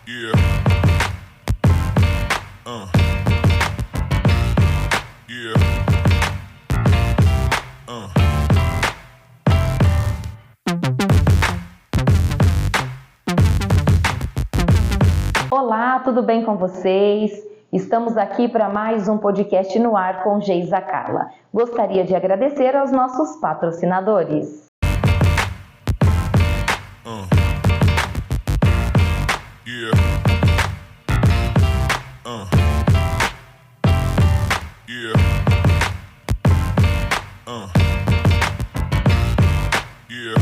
Yeah. Yeah. Olá, tudo bem com vocês? Estamos aqui para mais um podcast no ar com Geisa Carla. Gostaria de agradecer aos nossos patrocinadores. Yeah. Yeah. Yeah.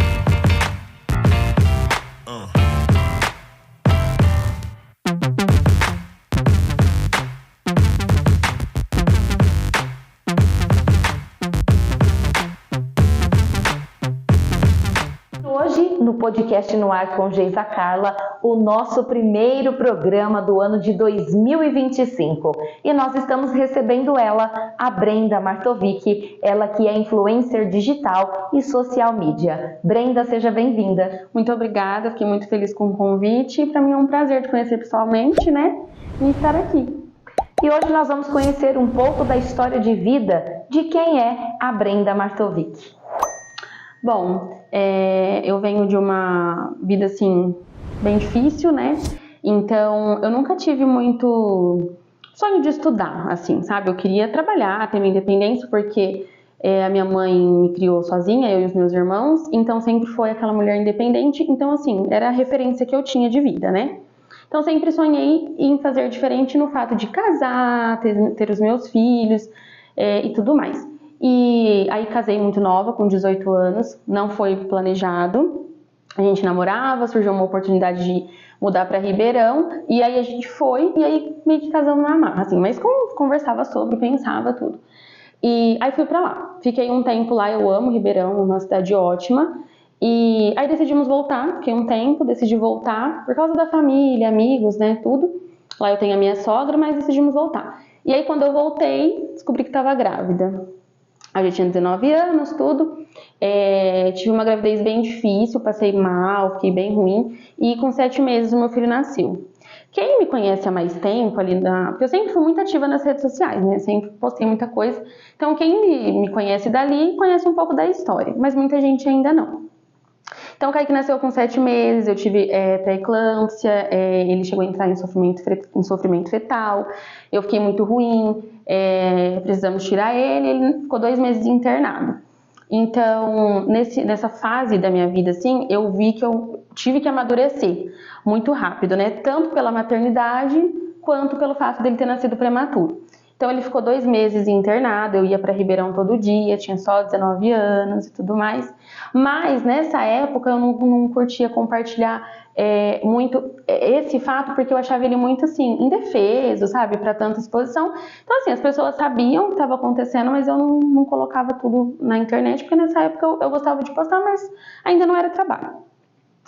Hoje, no podcast no ar com Geisa Carla, o nosso primeiro programa do ano de 2025. E nós estamos recebendo ela, a Brenda Martovic, ela que é influencer digital e social media. Brenda, seja bem-vinda. Muito obrigada, fiquei muito feliz com o convite. Para mim é um prazer te conhecer pessoalmente, né? E estar aqui. E hoje nós vamos conhecer um pouco da história de vida de quem é a Brenda Martovic. Bom, eu venho de uma vida, assim, bem difícil, né? Então, eu nunca tive muito sonho de estudar, assim, sabe? Eu queria trabalhar, ter minha independência, porque a minha mãe me criou sozinha, eu e os meus irmãos, então sempre foi aquela mulher independente. Então, assim, era a referência que eu tinha de vida, né? Então, sempre sonhei em fazer diferente no fato de casar, ter os meus filhos e tudo mais. E aí casei muito nova, com 18 anos, não foi planejado. A gente namorava, surgiu uma oportunidade de mudar para Ribeirão, e aí a gente foi, e aí meio que casamos na marra, assim, mas conversava sobre, pensava tudo. E aí fui para lá, fiquei um tempo lá, eu amo Ribeirão, uma cidade ótima, e aí decidimos voltar, fiquei um tempo, decidi voltar, por causa da família, amigos, né, tudo. Lá eu tenho a minha sogra, mas decidimos voltar. E aí quando eu voltei, descobri que estava grávida. Eu já tinha 19 anos, tudo. Tive uma gravidez bem difícil, passei mal, fiquei bem ruim. E com 7 meses o meu filho nasceu. Quem me conhece há mais tempo, porque eu sempre fui muito ativa nas redes sociais, né? Sempre postei muita coisa. Então quem me conhece dali, conhece um pouco da história. Mas muita gente ainda não. Então o Kaique nasceu com 7 meses, eu tive pré-eclâmpsia, ele chegou a entrar em sofrimento fetal, eu fiquei muito ruim, precisamos tirar ele ficou 2 meses internado. Então, nessa fase da minha vida, assim, eu vi que eu tive que amadurecer muito rápido, né? Tanto pela maternidade, quanto pelo fato dele ter nascido prematuro. Então ele ficou 2 meses internado, eu ia para Ribeirão todo dia, tinha só 19 anos e tudo mais. Mas nessa época eu não curtia compartilhar muito esse fato, porque eu achava ele muito assim, indefeso, sabe, para tanta exposição. Então assim, as pessoas sabiam o que estava acontecendo, mas eu não colocava tudo na internet, porque nessa época eu gostava de postar, mas ainda não era trabalho.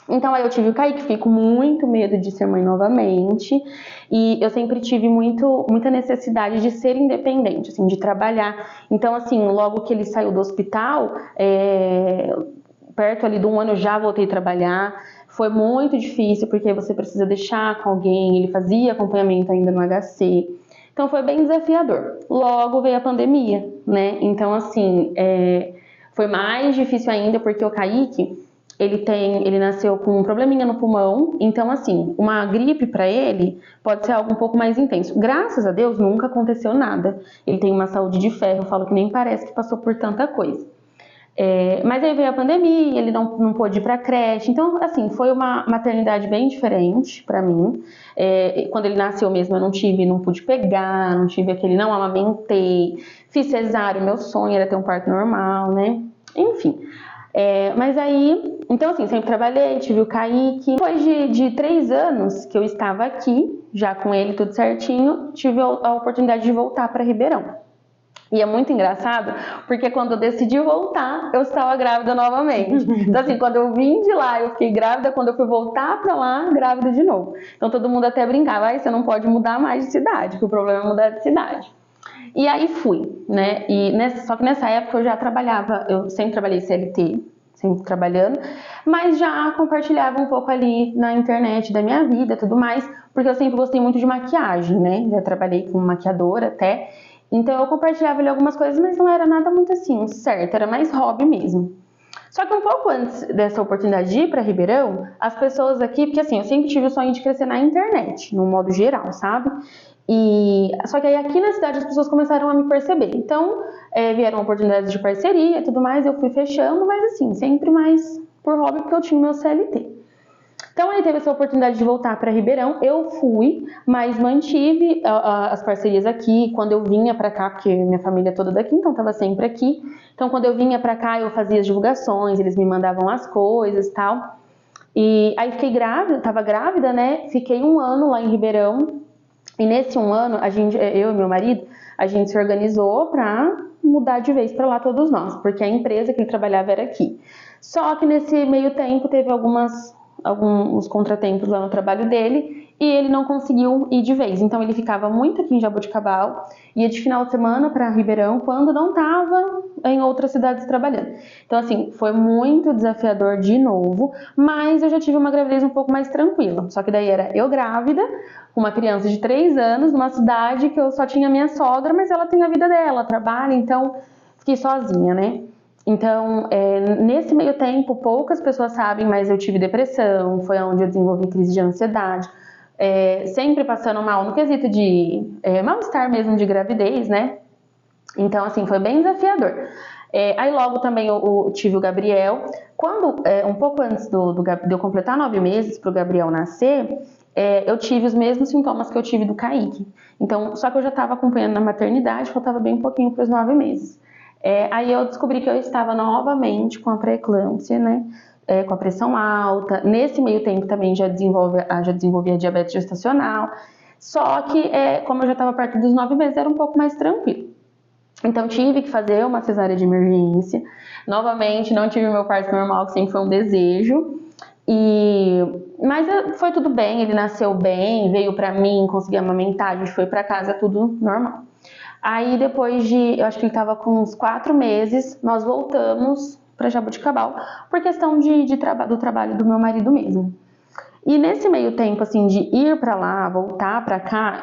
Então aí eu tive o Kaique, fiquei com muito medo de ser mãe novamente, e eu sempre tive muita necessidade de ser independente, assim, de trabalhar. Então assim, logo que ele saiu do hospital, perto ali de 1 ano eu já voltei a trabalhar. Foi muito difícil, porque você precisa deixar com alguém, ele fazia acompanhamento ainda no HC. Então foi bem desafiador. Logo veio a pandemia, né? Então assim, foi mais difícil ainda, porque o Kaique, ele nasceu com um probleminha no pulmão, então assim, uma gripe para ele pode ser algo um pouco mais intenso. Graças a Deus nunca aconteceu nada. Ele tem uma saúde de ferro, eu falo que nem parece que passou por tanta coisa. Mas aí veio a pandemia, ele não pôde ir para creche, então assim, foi uma maternidade bem diferente para mim. Quando ele nasceu mesmo eu não pude pegar, não tive aquele, não amamentei, fiz cesárea, meu sonho era ter um parto normal, né? Enfim. Mas aí, então assim, sempre trabalhei, tive o Kaique. Depois de 3 anos que eu estava aqui, já com ele tudo certinho, tive a oportunidade de voltar para Ribeirão. E é muito engraçado, porque quando eu decidi voltar, eu estava grávida novamente. Então assim, quando eu vim de lá, eu fiquei grávida, quando eu fui voltar para lá, grávida de novo. Então todo mundo até brincava, você não pode mudar mais de cidade, que o problema é mudar de cidade. E aí fui, né? Só que nessa época eu já trabalhava, eu sempre trabalhei CLT, sempre trabalhando, mas já compartilhava um pouco ali na internet da minha vida e tudo mais, porque eu sempre gostei muito de maquiagem, né? Já trabalhei como maquiadora até, então eu compartilhava ali algumas coisas, mas não era nada muito assim, certo? Era mais hobby mesmo. Só que um pouco antes dessa oportunidade de ir para Ribeirão, as pessoas aqui, porque assim, eu sempre tive o sonho de crescer na internet, no modo geral, sabe? Só que aí aqui na cidade as pessoas começaram a me perceber. Então, vieram oportunidades de parceria e tudo mais, eu fui fechando, mas assim, sempre mais por hobby, porque eu tinha o meu CLT. Então aí teve essa oportunidade de voltar para Ribeirão, eu fui, mas mantive as parcerias aqui. Quando eu vinha para cá, porque minha família é toda daqui, então estava sempre aqui. Então quando eu vinha para cá, eu fazia as divulgações, eles me mandavam as coisas e tal. E aí fiquei grávida, estava grávida, né? Fiquei 1 ano lá em Ribeirão. E nesse 1 ano, eu e meu marido, a gente se organizou para mudar de vez para lá todos nós, porque a empresa que ele trabalhava era aqui. Só que nesse meio tempo teve alguns contratempos lá no trabalho dele e ele não conseguiu ir de vez. Então ele ficava muito aqui em Jaboticabal, ia de final de semana para Ribeirão quando não estava em outras cidades trabalhando. Então assim, foi muito desafiador de novo, mas eu já tive uma gravidez um pouco mais tranquila. Só que daí era eu grávida, com uma criança de 3 anos, numa cidade que eu só tinha minha sogra, mas ela tem a vida dela, trabalha, então fiquei sozinha, né? Então, nesse meio tempo, poucas pessoas sabem, mas eu tive depressão, foi onde eu desenvolvi crise de ansiedade, sempre passando mal no quesito de mal-estar mesmo de gravidez, né? Então, assim, foi bem desafiador. Aí logo também eu tive o Gabriel. Quando, um pouco antes de eu completar 9 meses para o Gabriel nascer, eu tive os mesmos sintomas que eu tive do Kaique. Então, só que eu já estava acompanhando na maternidade, faltava bem um pouquinho para os 9 meses. Aí eu descobri que eu estava novamente com a pré-eclâmpsia, né? Com a pressão alta. Nesse meio tempo também já desenvolvi a diabetes gestacional. Só que, como eu já estava perto dos 9 meses, era um pouco mais tranquilo. Então tive que fazer uma cesárea de emergência. Novamente, não tive meu parto normal, que sempre foi um desejo. Mas foi tudo bem, ele nasceu bem, veio pra mim, consegui amamentar, a gente foi pra casa, tudo normal. Aí depois eu acho que ele tava com uns 4 meses, nós voltamos pra Jaboticabal, por questão do trabalho do meu marido mesmo. E nesse meio tempo, assim, de ir pra lá, voltar pra cá,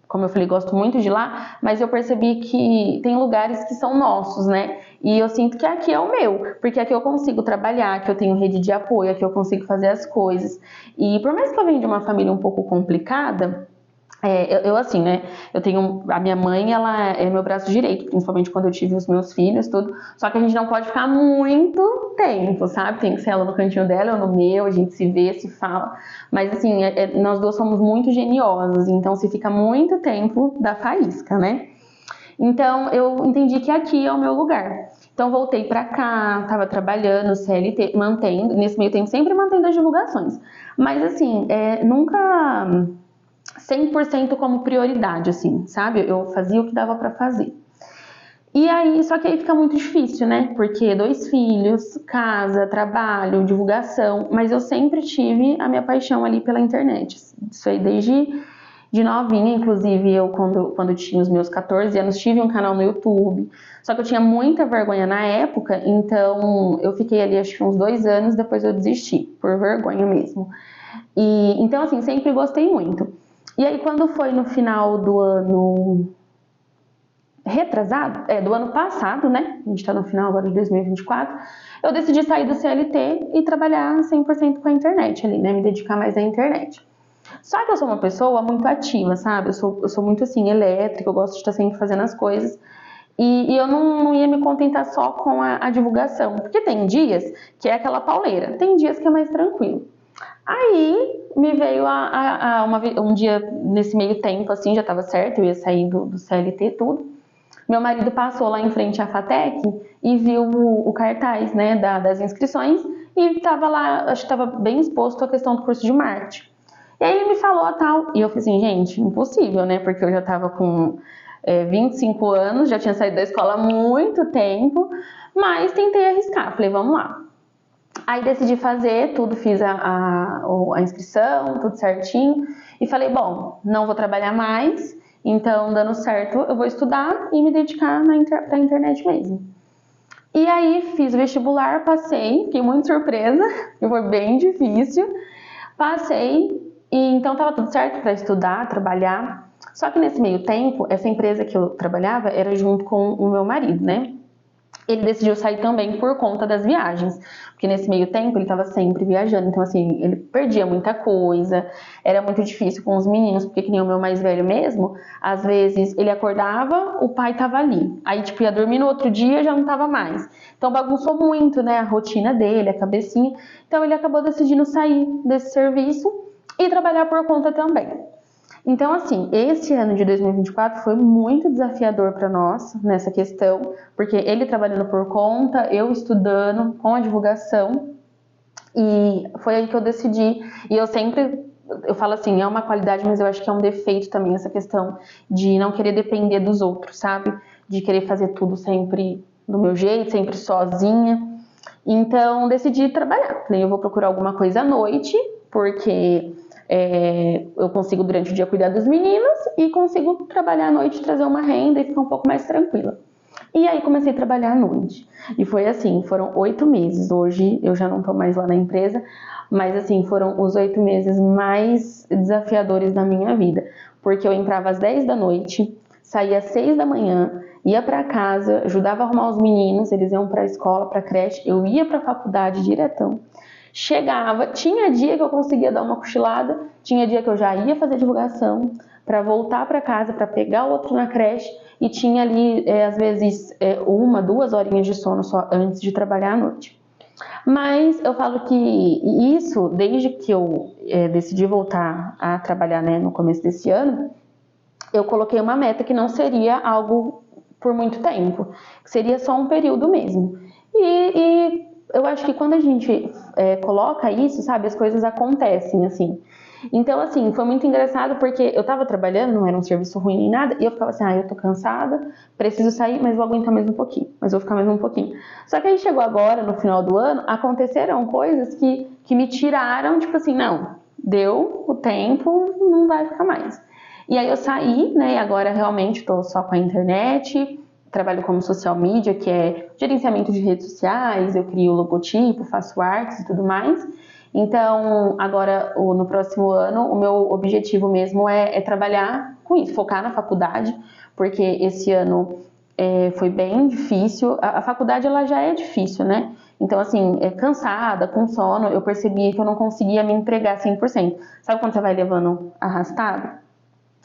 como eu falei, gosto muito de lá, mas eu percebi que tem lugares que são nossos, né? E eu sinto que aqui é o meu, porque aqui eu consigo trabalhar, aqui eu tenho rede de apoio, aqui eu consigo fazer as coisas. E por mais que eu venha de uma família um pouco complicada, eu assim, né, eu tenho, a minha mãe, ela é meu braço direito, principalmente quando eu tive os meus filhos, tudo, só que a gente não pode ficar muito tempo, sabe, tem que ser ela no cantinho dela, eu no meu, a gente se vê, se fala, mas assim, nós duas somos muito geniosas, então se fica muito tempo, dá faísca, né, então eu entendi que aqui é o meu lugar. Então voltei pra cá, tava trabalhando, CLT, mantendo, nesse meio tempo sempre mantendo as divulgações, mas assim, nunca 100% como prioridade, assim, sabe? Eu fazia o que dava pra fazer. E aí, só que aí fica muito difícil, né? Porque 2 filhos, casa, trabalho, divulgação, mas eu sempre tive a minha paixão ali pela internet. Isso aí desde de novinha, inclusive eu quando tinha os meus 14 anos, tive um canal no YouTube, só que eu tinha muita vergonha na época, então eu fiquei ali acho que uns 2 anos, depois eu desisti, por vergonha mesmo. Então assim, sempre gostei muito. E aí quando foi no final do ano retrasado, do ano passado, né, a gente tá no final agora de 2024, eu decidi sair do CLT e trabalhar 100% com a internet ali, né, me dedicar mais à internet. Só que eu sou uma pessoa muito ativa, sabe, eu sou muito assim, elétrica, eu gosto de estar sempre fazendo as coisas, e eu não ia me contentar só com a divulgação, porque tem dias que é aquela pauleira, tem dias que é mais tranquilo. Aí me veio um dia nesse meio tempo, assim, já estava certo, eu ia sair do CLT e tudo. Meu marido passou lá em frente à FATEC e viu o cartaz, né, das inscrições e estava lá, acho que estava bem exposto a questão do curso de marketing. E aí ele me falou tal, e eu falei assim, gente, impossível, né, porque eu já estava com 25 anos, já tinha saído da escola há muito tempo, mas tentei arriscar, falei, vamos lá. Aí decidi fazer tudo, fiz a inscrição, tudo certinho, e falei, bom, não vou trabalhar mais, então dando certo eu vou estudar e me dedicar pra internet mesmo. E aí fiz vestibular, passei, fiquei muito surpresa, porque foi bem difícil. Passei, e então tava tudo certo para estudar, trabalhar. Só que nesse meio tempo, essa empresa que eu trabalhava era junto com o meu marido, né? Ele decidiu sair também por conta das viagens, porque nesse meio tempo ele estava sempre viajando, então assim, ele perdia muita coisa, era muito difícil com os meninos, porque que nem o meu mais velho mesmo, às vezes ele acordava, o pai estava ali, aí tipo ia dormir no outro dia, já não estava mais, então bagunçou muito, né, a rotina dele, a cabecinha, então ele acabou decidindo sair desse serviço e trabalhar por conta também. Então, assim, esse ano de 2024 foi muito desafiador para nós nessa questão, porque ele trabalhando por conta, eu estudando com a divulgação, e foi aí que eu decidi, e eu falo assim, é uma qualidade, mas eu acho que é um defeito também essa questão de não querer depender dos outros, sabe? De querer fazer tudo sempre do meu jeito, sempre sozinha. Então, decidi trabalhar. Eu vou procurar alguma coisa à noite, porque eu consigo durante o dia cuidar dos meninos e consigo trabalhar à noite, trazer uma renda e ficar um pouco mais tranquila. E aí comecei a trabalhar à noite. E foi assim, foram 8 meses. Hoje eu já não estou mais lá na empresa, mas assim, foram os 8 meses mais desafiadores da minha vida. Porque eu entrava às 10 da noite, saía às 6 da manhã, ia para casa, ajudava a arrumar os meninos, eles iam para a escola, para a creche, eu ia para a faculdade diretão. Chegava, tinha dia que eu conseguia dar uma cochilada, tinha dia que eu já ia fazer divulgação para voltar para casa, para pegar o outro na creche, e tinha ali, às vezes, 1, 2 horinhas de sono só antes de trabalhar à noite. Mas eu falo que isso, desde que eu decidi voltar a trabalhar, né, no começo desse ano, eu coloquei uma meta que não seria algo por muito tempo, que seria só um período mesmo. E eu acho que quando a gente coloca isso, sabe, as coisas acontecem, assim. Então, assim, foi muito engraçado porque eu tava trabalhando, não era um serviço ruim nem nada, e eu ficava assim, eu tô cansada, preciso sair, mas vou aguentar mais um pouquinho, mas vou ficar mais um pouquinho. Só que aí chegou agora, no final do ano, aconteceram coisas que me tiraram, tipo assim, não, deu o tempo, não vai ficar mais. E aí eu saí, né, e agora realmente tô só com a internet, trabalho como social media, que é gerenciamento de redes sociais, eu crio logotipo, faço artes e tudo mais. Então, agora, no próximo ano, o meu objetivo mesmo é trabalhar com isso, focar na faculdade, porque esse ano foi bem difícil. A faculdade, ela já é difícil, né? Então, assim, cansada, com sono, eu percebi que eu não conseguia me entregar 100%. Sabe quando você vai levando arrastado?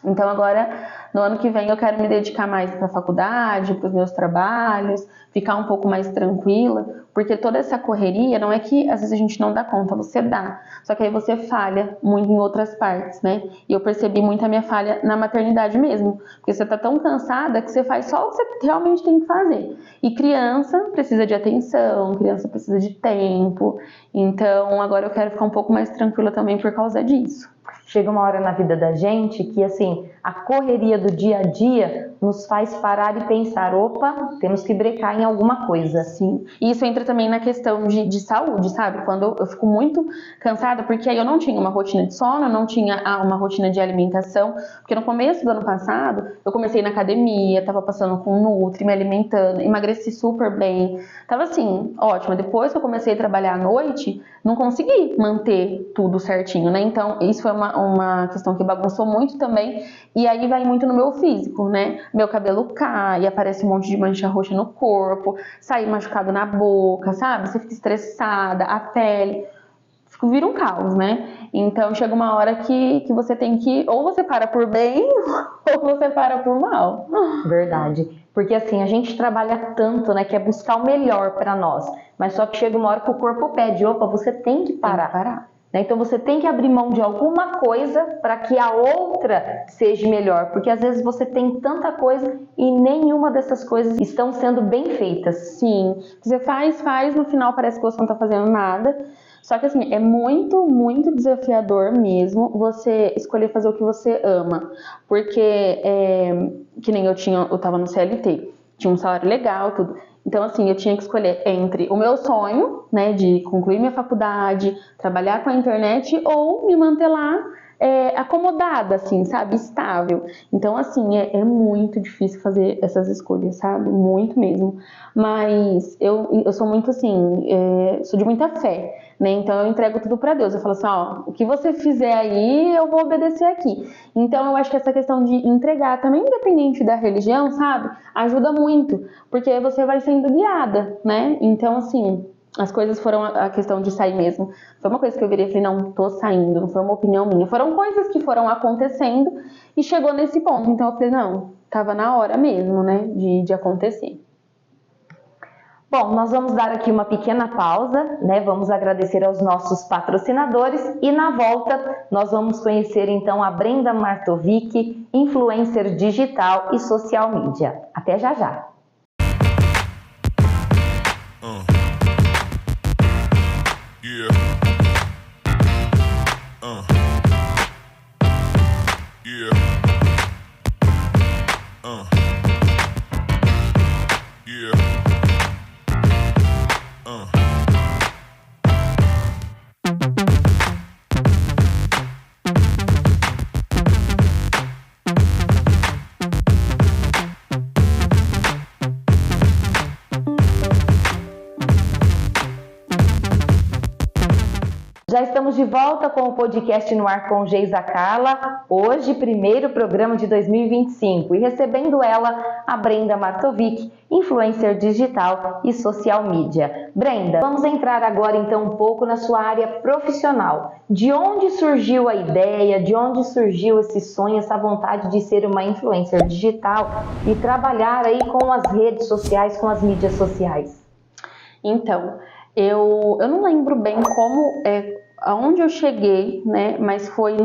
Então agora, no ano que vem, eu quero me dedicar mais para a faculdade, para os meus trabalhos, ficar um pouco mais tranquila, porque toda essa correria, não é que às vezes a gente não dá conta, você dá, só que aí você falha muito em outras partes, né? E eu percebi muito a minha falha na maternidade mesmo, porque você tá tão cansada que você faz só o que você realmente tem que fazer. E criança precisa de atenção, criança precisa de tempo, então agora eu quero ficar um pouco mais tranquila também por causa disso. Chega uma hora na vida da gente que, assim, a correria do dia a dia nos faz parar e pensar, opa, temos que brecar em alguma coisa. Sim. E isso entra também na questão de saúde, sabe? Quando eu fico muito cansada, porque aí eu não tinha uma rotina de sono, eu não tinha uma rotina de alimentação, porque no começo do ano passado, eu comecei na academia, tava passando com Nutri, me alimentando, emagreci super bem, tava assim, ótima. Depois que eu comecei a trabalhar à noite, não consegui manter tudo certinho, né? Então, isso foi uma questão que bagunçou muito também, e aí vai muito no meu físico, né? Meu cabelo cai, aparece um monte de mancha roxa no corpo, sai machucado na boca, sabe? Você fica estressada, a pele, vira um caos, né? Então chega uma hora que você tem que, ou você para por bem, ou você para por mal. Verdade. Porque assim, a gente trabalha tanto, né, que é buscar o melhor para nós, mas só que chega uma hora que o corpo pede, opa, você tem que parar. Tem que parar. Então você tem que abrir mão de alguma coisa para que a outra seja melhor, porque às vezes você tem tanta coisa e nenhuma dessas coisas estão sendo bem feitas. Sim, você faz, no final parece que você não está fazendo nada. Só que assim, é muito, muito desafiador mesmo você escolher fazer o que você ama. Porque, que nem eu tava no CLT, tinha um salário legal, tudo. Então, assim, eu tinha que escolher entre o meu sonho, né, de concluir minha faculdade, trabalhar com a internet, ou me manter lá acomodada, assim, sabe? Estável. Então, assim, é muito difícil fazer essas escolhas, sabe? Muito mesmo. Mas eu sou muito assim, sou de muita fé, né? Então eu entrego tudo pra Deus. Eu falo assim, ó, o que você fizer aí, eu vou obedecer aqui. Então eu acho que essa questão de entregar, também independente da religião, sabe? Ajuda muito, porque você vai sendo guiada, né? Então, assim, as coisas foram a questão de sair mesmo. Foi uma coisa que eu virei e falei, não, tô saindo, não foi uma opinião minha. Foram coisas que foram acontecendo e chegou nesse ponto. Então eu falei, não, tava na hora mesmo, né, de acontecer. Bom, nós vamos dar aqui uma pequena pausa, né? Vamos agradecer aos nossos patrocinadores e na volta nós vamos conhecer então a Brenda Martovic, influencer digital e social media. Até já já! Yeah. Yeah. Yeah. Já estamos de volta com o podcast no ar com Geisa Carla, hoje primeiro programa de 2025 e recebendo ela, a Brenda Martovic, influencer digital e social media. Brenda, vamos entrar agora então um pouco na sua área profissional. De onde surgiu a ideia, de onde surgiu esse sonho, essa vontade de ser uma influencer digital e trabalhar aí com as redes sociais, com as mídias sociais? Então, eu não lembro bem aonde eu cheguei, né? Mas foi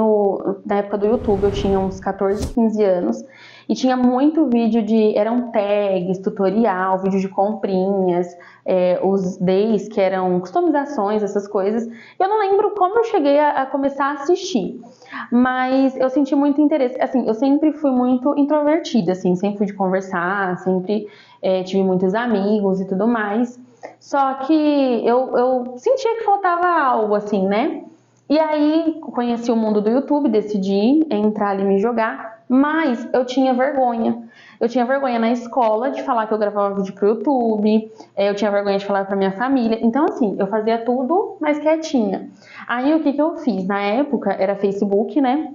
na época do YouTube, eu tinha uns 14, 15 anos e tinha muito vídeo eram tags, tutorial, vídeo de comprinhas, os days que eram customizações, essas coisas. Eu não lembro como eu cheguei a começar a assistir, mas eu senti muito interesse. Assim, eu sempre fui muito introvertida, assim, sempre fui de conversar, sempre tive muitos amigos e tudo mais. Só que eu sentia que faltava algo, assim, né? E aí, conheci o mundo do YouTube, decidi entrar ali e me jogar, mas eu tinha vergonha. Eu tinha vergonha na escola de falar que eu gravava vídeo pro YouTube, eu tinha vergonha de falar pra minha família. Então, assim, eu fazia tudo mais quietinha. Aí, o que eu fiz? Na época, era Facebook, né?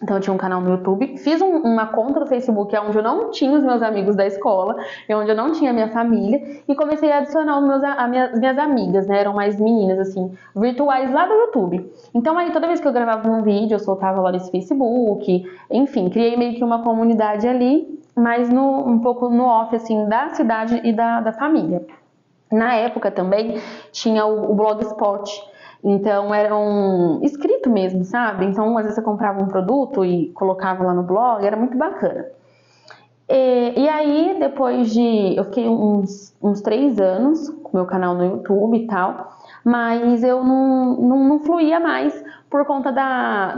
Então eu tinha um canal no YouTube, fiz uma conta do Facebook onde eu não tinha os meus amigos da escola, onde eu não tinha minha família, e comecei a adicionar minhas amigas, né? Eram mais meninas, assim, virtuais lá do YouTube. Então aí toda vez que eu gravava um vídeo, eu soltava lá nesse Facebook, enfim, criei meio que uma comunidade ali, mas um pouco no off, assim, da cidade e da família. Na época também tinha o Blogspot. Então era escrito mesmo, sabe? Então às vezes eu comprava um produto e colocava lá no blog, era muito bacana. E aí depois eu fiquei uns 3 anos com meu canal no YouTube e tal, mas eu não fluía mais por conta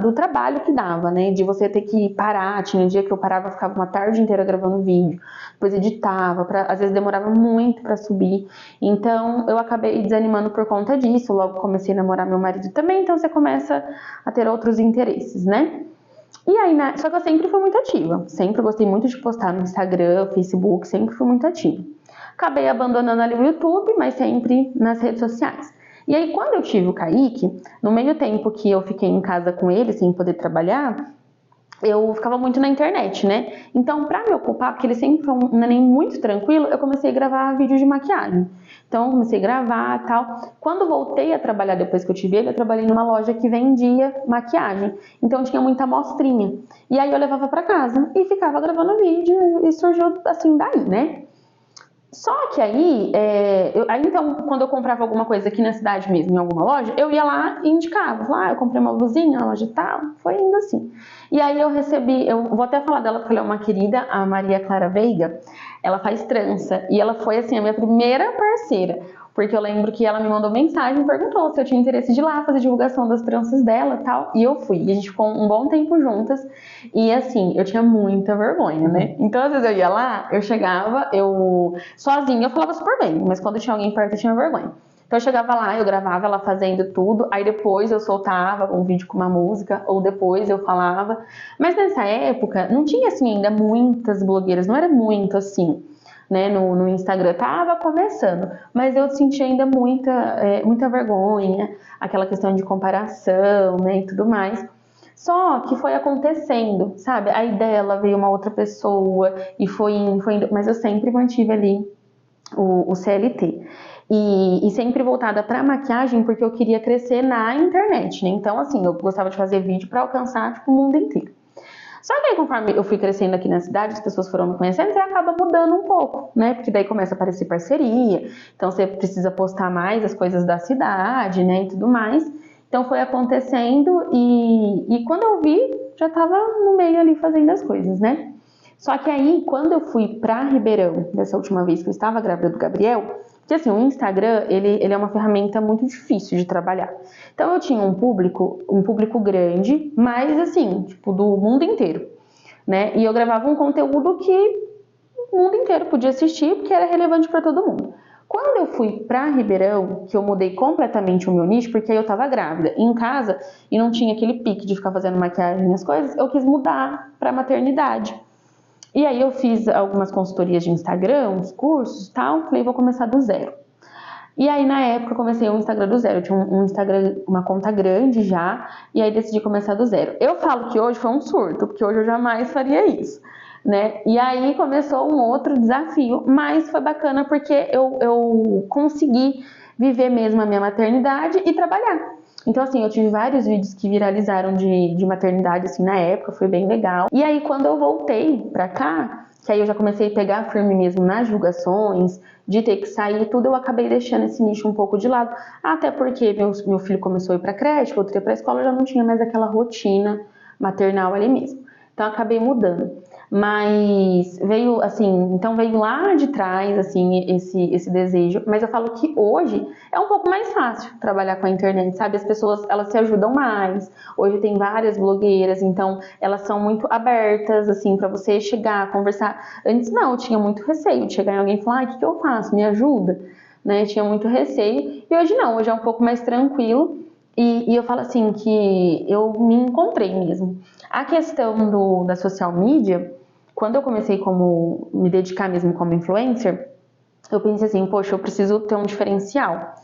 do trabalho que dava, né? De você ter que parar, tinha um dia que eu parava, ficava uma tarde inteira gravando vídeo, depois editava, às vezes demorava muito pra subir, então eu acabei desanimando por conta disso, logo comecei a namorar meu marido também, então você começa a ter outros interesses, né? E aí, só que eu sempre fui muito ativa, sempre gostei muito de postar no Instagram, Facebook, sempre fui muito ativa. Acabei abandonando ali o YouTube, mas sempre nas redes sociais. E aí, quando eu tive o Kaique, no meio tempo que eu fiquei em casa com ele, sem poder trabalhar, eu ficava muito na internet, né? Então, pra me ocupar, porque ele sempre foi um neném muito tranquilo, eu comecei a gravar vídeos de maquiagem. Então, eu comecei a gravar e tal. Quando voltei a trabalhar, depois que eu tive ele, eu trabalhei numa loja que vendia maquiagem. Então, tinha muita amostrinha. E aí, eu levava pra casa e ficava gravando vídeo e surgiu assim daí, né? Só que aí, então, quando eu comprava alguma coisa aqui na cidade mesmo, em alguma loja, eu ia lá e indicava. Eu comprei uma blusinha na loja tal, foi indo assim. E aí eu vou até falar dela porque ela é uma querida, a Maria Clara Veiga, ela faz trança. E ela foi, assim, a minha primeira parceira. Porque eu lembro que ela me mandou mensagem e perguntou se eu tinha interesse de ir lá fazer divulgação das tranças dela e tal. E eu fui. E a gente ficou um bom tempo juntas. E assim, eu tinha muita vergonha, né? Então, às vezes eu ia lá, eu chegava, sozinha eu falava super bem. Mas quando tinha alguém perto, eu tinha vergonha. Então eu chegava lá, eu gravava ela fazendo tudo, aí depois eu soltava um vídeo com uma música, ou depois eu falava. Mas nessa época não tinha assim ainda muitas blogueiras, não era muito assim, né? No Instagram tava começando, mas eu senti ainda muita vergonha, aquela questão de comparação, né, e tudo mais. Só que foi acontecendo, sabe? Aí dela veio uma outra pessoa e foi indo, mas eu sempre mantive ali o CLT. E sempre voltada para maquiagem, porque eu queria crescer na internet, né? Então, assim, eu gostava de fazer vídeo para alcançar, tipo, o mundo inteiro. Só que aí, conforme eu fui crescendo aqui na cidade, as pessoas foram me conhecendo, você acaba mudando um pouco, né? Porque daí começa a aparecer parceria, então você precisa postar mais as coisas da cidade, né? E tudo mais. Então foi acontecendo e quando eu vi, já tava no meio ali fazendo as coisas, né? Só que aí, quando eu fui pra Ribeirão, dessa última vez que eu estava grávida do Gabriel, porque assim, o Instagram, ele é uma ferramenta muito difícil de trabalhar. Então eu tinha um público grande, mas assim, tipo, do mundo inteiro, né? E eu gravava um conteúdo que o mundo inteiro podia assistir, porque era relevante para todo mundo. Quando eu fui pra Ribeirão, que eu mudei completamente o meu nicho, porque aí eu tava grávida em casa e não tinha aquele pique de ficar fazendo maquiagem e as coisas, eu quis mudar pra maternidade. E aí eu fiz algumas consultorias de Instagram, uns cursos e tal, falei, vou começar do zero. E aí na época eu comecei um Instagram do zero, eu tinha um Instagram, uma conta grande já, e aí decidi começar do zero. Eu falo que hoje foi um surto, porque hoje eu jamais faria isso, né? E aí começou um outro desafio, mas foi bacana porque eu consegui viver mesmo a minha maternidade e trabalhar. Então, assim, eu tive vários vídeos que viralizaram de maternidade, assim, na época, foi bem legal. E aí, quando eu voltei pra cá, que aí eu já comecei a pegar firme mesmo nas divulgações, de ter que sair e tudo, eu acabei deixando esse nicho um pouco de lado. Até porque meu filho começou a ir pra creche, voltei pra escola, eu já não tinha mais aquela rotina maternal ali mesmo. Então, eu acabei mudando. Mas veio, assim, então veio lá de trás, assim, esse desejo. Mas eu falo que hoje é um pouco mais fácil trabalhar com a internet, sabe? As pessoas, elas se ajudam mais. Hoje tem várias blogueiras, então elas são muito abertas, assim, pra você chegar, conversar. Antes não, eu tinha muito receio de chegar em alguém e falar, o que eu faço? Me ajuda? Né? Eu tinha muito receio. E hoje não, hoje é um pouco mais tranquilo. E eu falo assim que eu me encontrei mesmo. A questão da social media, quando eu comecei me dedicar mesmo como influencer, eu pensei assim, poxa, eu preciso ter um diferencial.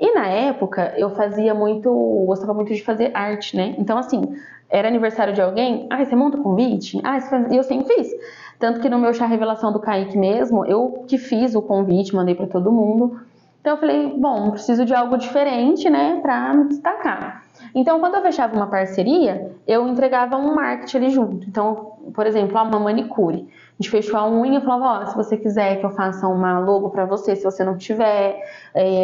E na época eu gostava muito de fazer arte, né? Então assim, era aniversário de alguém, você monta convite? E eu sempre fiz. Tanto que no meu chá revelação do Kaique mesmo, eu que fiz o convite, mandei para todo mundo. Então eu falei, bom, preciso de algo diferente, né, pra me destacar. Então, quando eu fechava uma parceria, eu entregava um marketing ali junto. Então, por exemplo, uma manicure. A gente fechou a unha e falava, se você quiser que eu faça uma logo pra você, se você não tiver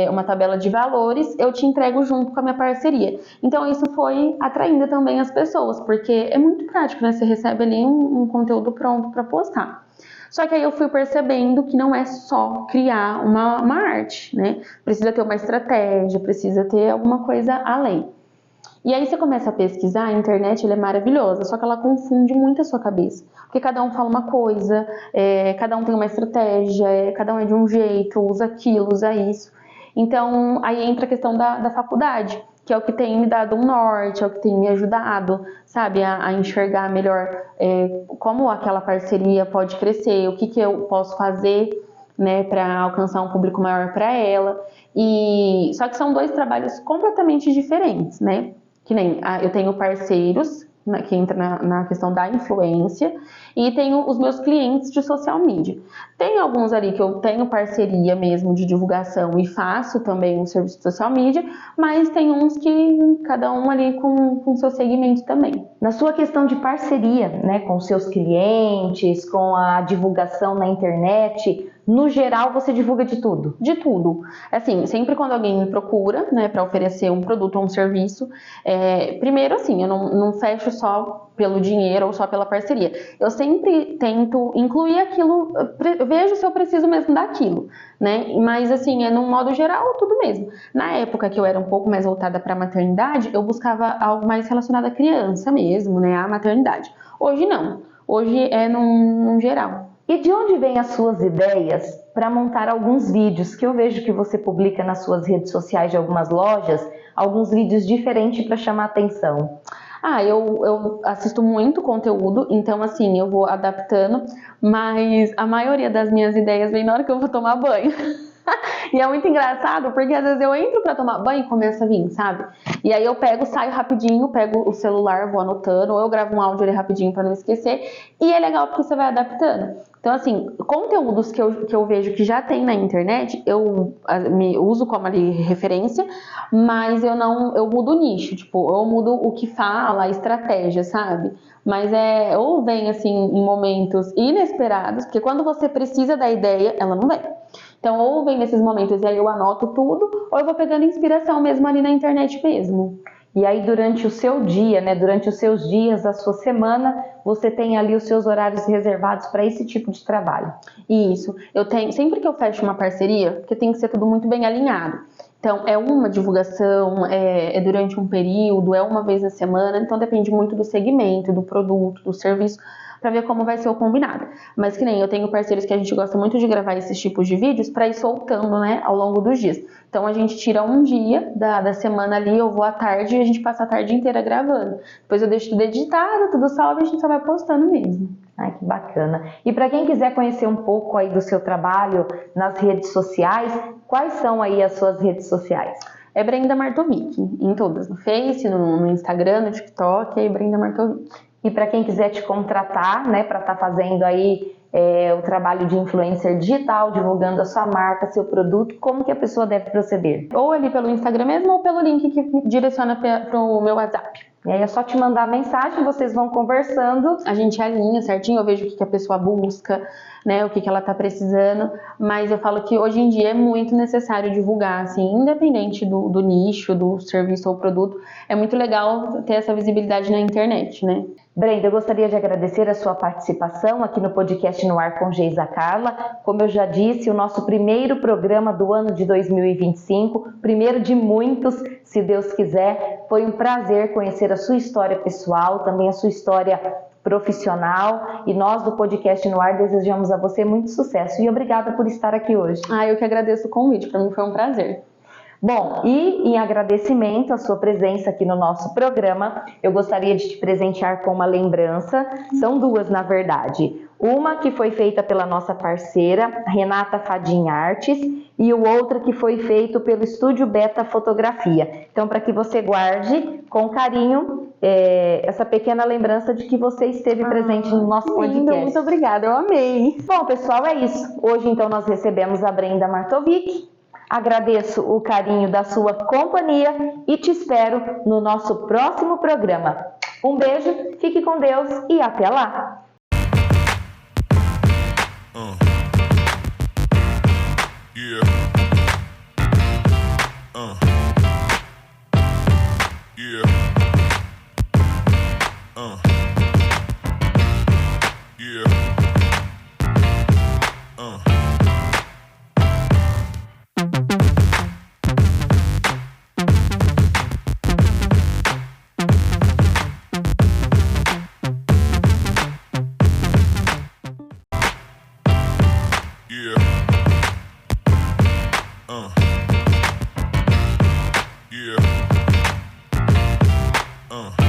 uma tabela de valores, eu te entrego junto com a minha parceria. Então, isso foi atraindo também as pessoas, porque é muito prático, né? Você recebe ali um conteúdo pronto pra postar. Só que aí eu fui percebendo que não é só criar uma arte, né? Precisa ter uma estratégia, precisa ter alguma coisa além. E aí você começa a pesquisar, a internet ela é maravilhosa, só que ela confunde muito a sua cabeça. Porque cada um fala uma coisa, cada um tem uma estratégia, cada um é de um jeito, usa aquilo, usa isso. Então, aí entra a questão da faculdade, que é o que tem me dado um norte, é o que tem me ajudado, sabe, a enxergar melhor como aquela parceria pode crescer, o que eu posso fazer, né, para alcançar um público maior para ela. Só que são dois trabalhos completamente diferentes, né? Que nem eu tenho parceiros, que entra na questão da influência, e tenho os meus clientes de social media. Tem alguns ali que eu tenho parceria mesmo de divulgação e faço também um serviço de social media, mas tem uns que cada um ali com seu segmento também. Na sua questão de parceria, né, com seus clientes, com a divulgação na internet, no geral você divulga de tudo? De tudo. Assim, sempre quando alguém me procura, né, para oferecer um produto ou um serviço, primeiro assim, eu não fecho só pelo dinheiro ou só pela parceria. Eu sempre tento incluir aquilo, vejo se eu preciso mesmo daquilo, né? Mas assim, num modo geral, tudo mesmo. Na época que eu era um pouco mais voltada para a maternidade, eu buscava algo mais relacionado à criança mesmo, né? À maternidade. Hoje não. Hoje é num geral. E de onde vêm as suas ideias para montar alguns vídeos que eu vejo que você publica nas suas redes sociais de algumas lojas, alguns vídeos diferentes para chamar atenção. Eu assisto muito conteúdo, então assim, eu vou adaptando, mas a maioria das minhas ideias vem na hora que eu vou tomar banho. E é muito engraçado, porque às vezes eu entro pra tomar banho e começa a vir, sabe? E aí eu pego, saio rapidinho, pego o celular, vou anotando, ou eu gravo um áudio ali rapidinho pra não esquecer. E é legal porque você vai adaptando. Então, assim, conteúdos que eu vejo que já tem na internet, eu me uso como ali referência, mas eu mudo o nicho, tipo, eu mudo o que fala, a estratégia, sabe? Mas ou vem assim em momentos inesperados, porque quando você precisa da ideia, ela não vem. Então, ou vem nesses momentos e aí eu anoto tudo, ou eu vou pegando inspiração mesmo ali na internet mesmo. E aí, durante o seu dia, né, durante os seus dias, a sua semana, você tem ali os seus horários reservados para esse tipo de trabalho. Isso. Eu tenho, sempre que eu fecho uma parceria, porque tem que ser tudo muito bem alinhado. Então, é uma divulgação, é durante um período, é uma vez na semana, então depende muito do segmento, do produto, do serviço, para ver como vai ser o combinado. Mas que nem eu tenho parceiros que a gente gosta muito de gravar esses tipos de vídeos para ir soltando, né, ao longo dos dias. Então a gente tira um dia da semana ali, eu vou à tarde e a gente passa a tarde inteira gravando. Depois eu deixo tudo editado, tudo salvo e a gente só vai postando mesmo. Ai, que bacana. E para quem quiser conhecer um pouco aí do seu trabalho nas redes sociais, quais são aí as suas redes sociais? É Brenda Martovic, em todas, no Face, no Instagram, no TikTok, é Brenda Martovic. E para quem quiser te contratar, né, para estar fazendo aí o trabalho de influencer digital, divulgando a sua marca, seu produto, como que a pessoa deve proceder? Ou ali pelo Instagram mesmo, ou pelo link que direciona para o meu WhatsApp. E aí é só te mandar a mensagem, vocês vão conversando. A gente alinha certinho, eu vejo o que a pessoa busca, né, o que ela tá precisando, mas eu falo que hoje em dia é muito necessário divulgar, assim, independente do nicho, do serviço ou produto, é muito legal ter essa visibilidade na internet, né? Brenda, eu gostaria de agradecer a sua participação aqui no podcast No Ar com Geisa Carla. Como eu já disse, o nosso primeiro programa do ano de 2025, primeiro de muitos, se Deus quiser. Foi um prazer conhecer a sua história pessoal, também a sua história profissional, e nós do podcast No Ar desejamos a você muito sucesso e obrigada por estar aqui hoje. Eu que agradeço o convite, para mim foi um prazer. Bom, e em agradecimento à sua presença aqui no nosso programa, eu gostaria de te presentear com uma lembrança, são duas na verdade. Uma que foi feita pela nossa parceira, Renata Fadim Artes, e o outro que foi feito pelo Estúdio Beta Fotografia. Então, para que você guarde com carinho essa pequena lembrança de que você esteve presente no nosso podcast. Muito obrigada, eu amei. Bom, pessoal, é isso. Hoje, então, nós recebemos a Brenda Martovic. Agradeço o carinho da sua companhia e te espero no nosso próximo programa. Um beijo, fique com Deus e até lá! Yeah. Yeah. Yeah. Yeah. Yeah.